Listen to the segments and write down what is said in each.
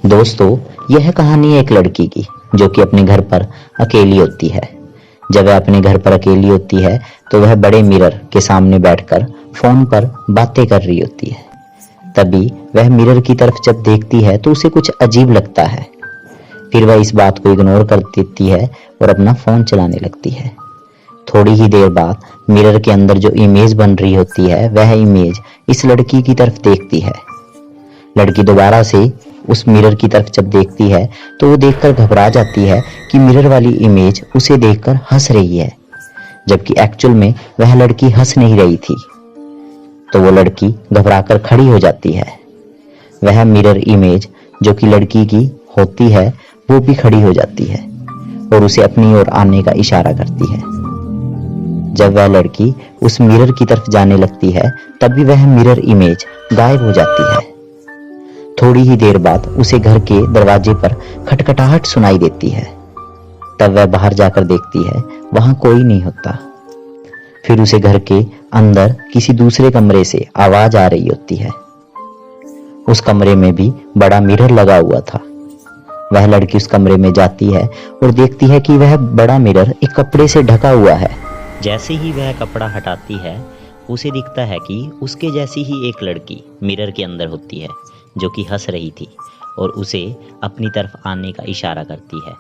दोस्तों, यह कहानी है एक लड़की की जो कि अपने घर पर अकेली होती है। जब वह अपने घर पर अकेली होती है तो वह बड़े मिरर के सामने बैठकर फोन पर बातें कर रही होती है। तभी वह मिरर की तरफ जब देखती है तो उसे कुछ अजीब लगता है। फिर वह इस बात को इग्नोर कर देती है और अपना फोन चलाने लगती है। थोड़ी ही देर बाद मिरर के अंदर जो इमेज बन रही होती है वह इमेज इस लड़की की तरफ देखती है। लड़की दोबारा से उस मिरर की तरफ जब देखती है तो वो देखकर घबरा जाती है कि मिरर वाली इमेज उसे देखकर हंस रही है, जबकि एक्चुअल में वह लड़की हंस नहीं रही थी। तो वो लड़की घबराकर खड़ी हो जाती है। वह मिरर इमेज जो कि लड़की की होती है वो भी खड़ी हो जाती है और उसे अपनी ओर आने का इशारा करती है। जब वह लड़की उस मिरर की तरफ जाने लगती है तभी वह मिरर इमेज गायब हो जाती है। थोड़ी ही देर बाद उसे घर के दरवाजे पर खटखटाहट सुनाई देती है। तब वह बाहर जाकर देखती है, वहां कोई नहीं होता। फिर उसे घर के अंदर किसी दूसरे कमरे से आवाज आ रही होती है। उस कमरे में भी बड़ा मिरर लगा हुआ था। वह लड़की उस कमरे में जाती है और देखती है कि वह बड़ा मिरर एक कपड़े से ढका हुआ है। जैसे ही वह कपड़ा हटाती है उसे दिखता है कि उसके जैसी ही एक लड़की मिरर के अंदर होती है जो कि हंस रही थी और उसे अपनी तरफ आने का इशारा करती है।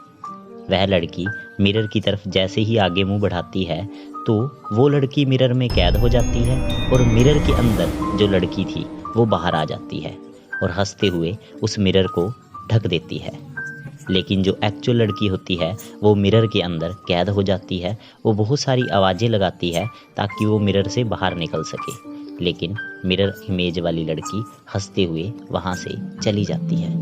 वह लड़की मिरर की तरफ जैसे ही आगे मुंह बढ़ाती है तो वो लड़की मिरर में कैद हो जाती है और मिरर के अंदर जो लड़की थी वो बाहर आ जाती है और हंसते हुए उस मिरर को ढक देती है। लेकिन जो एक्चुअल लड़की होती है वो मिरर के अंदर कैद हो जाती है। वो बहुत सारी आवाज़ें लगाती है ताकि वो मिरर से बाहर निकल सके, लेकिन मिरर इमेज वाली लड़की हंसते हुए वहाँ से चली जाती है।